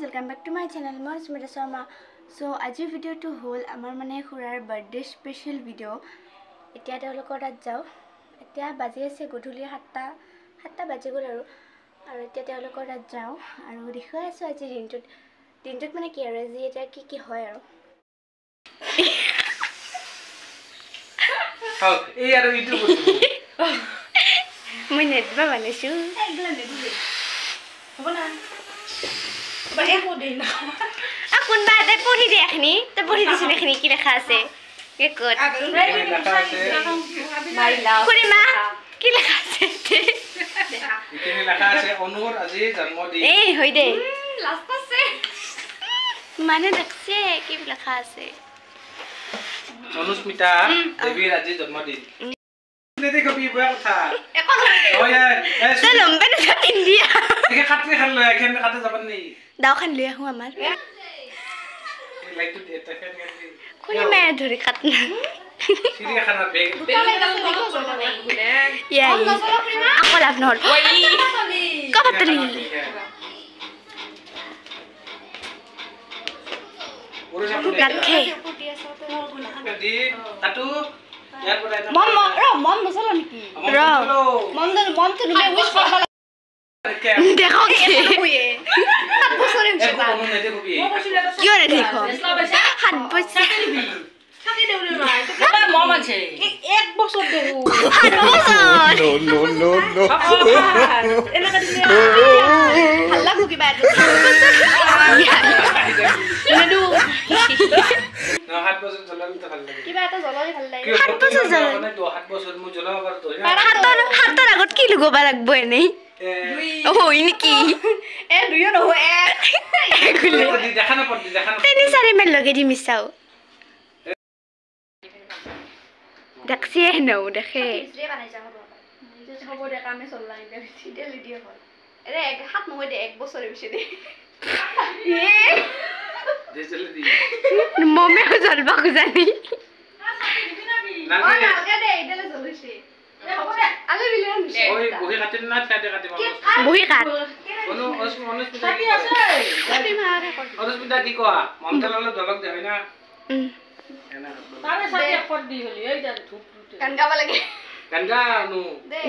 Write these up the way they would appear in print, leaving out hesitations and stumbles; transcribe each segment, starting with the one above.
welcome back to my channel. মই Smita Sharma. So আজিৰ ভিডিওটো হ'ল আমাৰ মানে খুৰাৰ বাৰ্থডে স্পেশাল ভিডিও। এতিয়া তেওঁলোকৰ তাত যাওঁ। এতিয়া বাজি আছে গধূলি 7টা বাজি গ'ল আৰু এতিয়া তেওঁলোকৰ তাত যাওঁ আৰু দেখুৱাই আছোঁ আজি দিনটোত মানে কি আৰু আজি এতিয়া কি হয় আৰু হাও এই আৰু ইটো বস্তু মই নেটবা বনাইছোঁ একলা নেটবে হ'ব না বাই কোডে না কোন বাদে পঢ়ি দে এখনি তে পঢ়ি দিছ এখনি কি লেখা আছে কি কোড লেখা আছে মাই লাভ কোনে মা কি লেখা আছে এখানে লেখা আছে অনুর আজি জন্মদিন এই হই দে লাস্ট আছে মানে দেখছে কি লেখা আছে অনুস্মিতা দেবীর আজি জন্মদিন দেখো কি বয়া কথা ওই তে লম্বা না ইন্ডিয়া একে কাটতে খান লয় এখানে কাটতে যাবেন নি দাও খান লই আহু আমার লাইক টু এটা ফেন গেলি কোনি মে ধরি কাটনা সিরি খানা বেগ ইয়া আকো লাভ নহল কবাতরি ওরে সামনে রাখে দি কাটু ইয়ার পরে মম মছলা নাকি মম তো নুমে উইশ করবা দেখো কি হইয়ে 7 বছরে হইছে অনু নেতে কবি কি রে দেখো 7 বছর সাথে দেউলে না এটা মম আছে 1 বছর দেউ 7 বছর no এলাকা দিলে হাল্লা কুকি বাদ নেদু না 7 বছর জ্বলালে তো ভালো লাগে কিবা এটা জ্বলালে ভাল লাগে 7 বছর জ্বলালে মানে 7 বছর মু জ্বলাব পার তো হাতৰ আগত কি লগাব লাগব এনেই ওই নেকি এ দুইও নহয় দেখা না 3-4 মিনিট লগে দি মিছাও দেখছি নও দেখে হ'ব দে কামে চললাই দে সিডেলি দিয়ে হ'ল এৰে এক হাত নহয় দে 1 বছৰ হৈছে দে দে চলে দি মমে জ্বলবা খুজানি নালগে দে ইডালে জ্বলিছে হ'ব দে আলে বিলে ওই বহি কাটিন না ছাতে কাটিম বহি কাট অনুস্মিতা কি আছে অনুস্মিতা কি কোয়া মমতা ললে দলক দে হয় না তারে সাথে পড় দি হলি এই যা ধুপ গান গাবা লাগে গান গা নু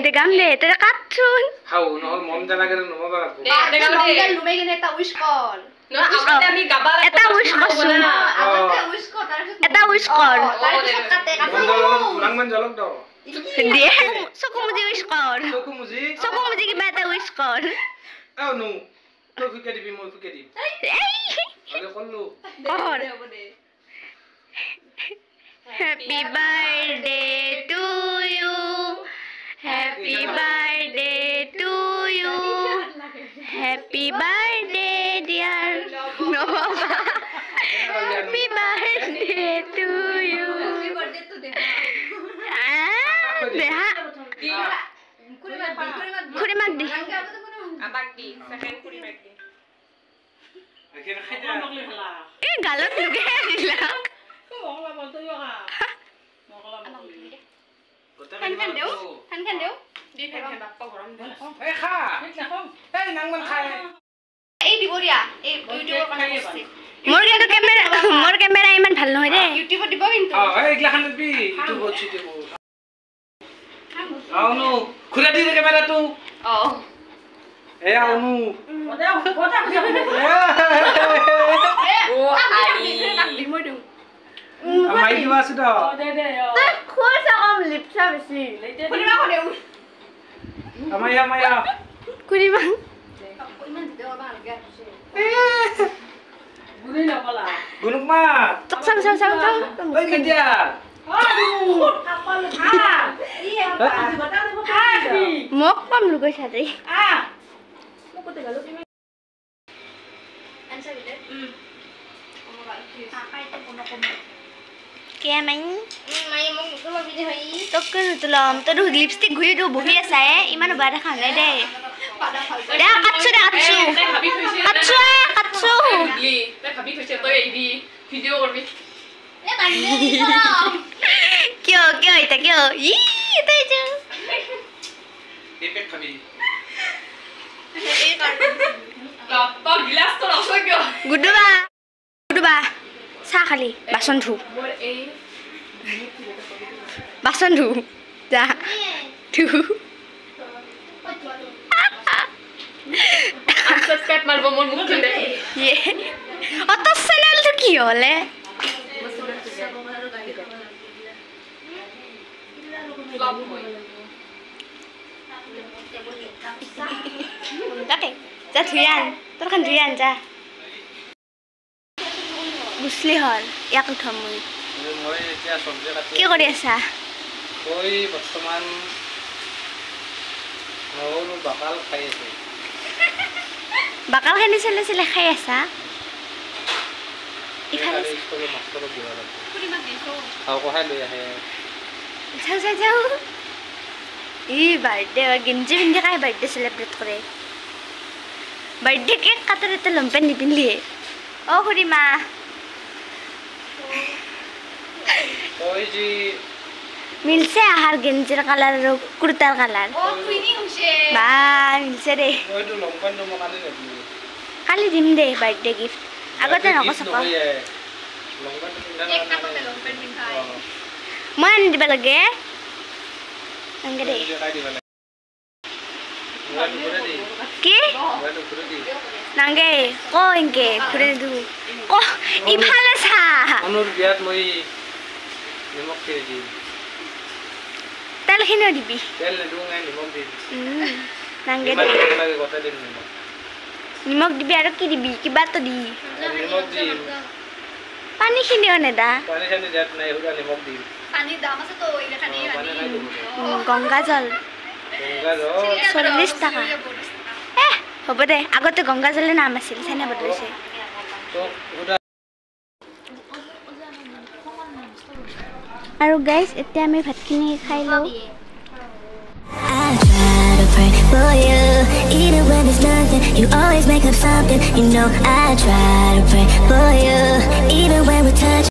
দে গাম দে তে কাটছুন হাও নহল মমতা লাগে নুমাবা লাগব দে গাম দে লুমে কিনে এটা উইশ কল না আগতে আমি গাবা এটা উইশ করছুন আগতে উইশ কর এটা উইশ কর তাৰপিছত কাটে লাংমান জলক দাও দিয়ে চকু মুজি উইশ কর চকু মুজি কিবা এটা উইশ কর আও নু তো ফিকে দিবি মই ফিকে দিম আগে কল্লু কর Happy birthday to you. Happy birthday to you. Happy birthday dear. No baba. Happy birthday to you. Happy birthday to Deha. Deha. Kuri mag di. abak di second kuri mak di আগে খাইতা Eh galot luge dila. mongla bol yo ha mongla Han deu. di phe phe bak pa goram de এ খা এই নাংমান খায় এই দিব দিয়া এই ইউটিউবৰ কাৰণে আছে মোৰ কেমেৰা ইমান ভাল নহয় দে ইউটিউবত দিব কিন্তু এই গ্লাখান দিবি ইটো বচি দেব আউনু খুলা দি ক্যামেরা তো এ আউনু ওদে কথা ও আই মই দিম মাই দিবা আছে তো দে দে খোজ কম লিপসা বেছি কুনিবা কৰে আমায়া কুনিবা ইমান দিতে বা লাগে আছে গুনি না বলা গুনুক মা চাং ওই কেতিয়া মোক কম লুগৈ সাথে क्या मैं तो कर तुलम तो लिपस्टिक घुई दो बहि আছে ইমান বাটা খালে দে দে কাটছু লি তে ভাবি থৈছে তই এই ভিডিও কৰবি এ বানি কিয় এটা কিয় ই তাই যে এপে খাবি Tao gilas to langsung kyo. গুডুবা চাহ খালি বাচন ধু বাচন ধু যা ধু Subscribe marbo mon mukh de. ইয়ে অত চ্যানেলটো কি হলে Flop hoy. তাকে যা ধুই আন তোৰ খান ধুই আন যা গুছলি হল ইয়াক উঠাম মই মই এতিয়া চব্জি কাটি কি কৰি আছা মই বৰ্তমান নহৰু বাকাল খাই আছো বাকাল খানি চেলে চেলে খাই আছা ইফালে স্কুলৰ মাষ্টৰক দিব লাগিব Puri mas dito. আৰু কহাই লৈ আহে যাও ই বাৰ্থডে গেঞ্জি পিন্ধি কাই বাৰ্থডে চেলিব্ৰেট কৰে বাৰ্থডে কেক কাটাৰ এটা লম্পেণ্ট নিপিন্ধিয়ে অ খুৰীমা তই যি মিলছে আহাৰ গেঞ্জিৰ কালাৰ আৰু কুৰ্তাৰ কালাৰ Oh, twinning hoise. বা মিলছে দে তইতো লংপেণ্টটো মই কালি নেদিলোঁ কালি দিম দে বাৰ্থডে গিফ্ট আগতে নকচক লংপেণ্টটো পিন্ধা Ek na ko talong pen pintai. মই আনি দিব লাগে এনেকে দে কি নাংগে ক এনেকে ঘূৰি দু ক ইফালে চা অনুৰ বিয়াত মই নিমখ খিনি দিম তেলখিনিও দিবি তেল নিদিওঁ নিমখ দিম নাংগে ইমান দে দিব লাগে গোটেই দিম নিমখ নিমখ দিবি আৰু কি দিবি কিবাটো দি নিমখ দিম পানীখিনিও নেদা পানী চানী দিয়াত নাই সুদা নিমখ দিম Pani da masa to ile kani পানী খাই kani. দিব গংগা জল গংগা জল 40 টাকা হ'ব দে আগতে গংগা জলৰ নাম আছিল চাইনা বদলাইছে তো সুদা আৰু গাইজ এতিয়া আমি ভাতখিনি খাই লওঁ I try to pray for you, even when there's nothing. You always make up something. You know I try to pray for you, even when we're touching.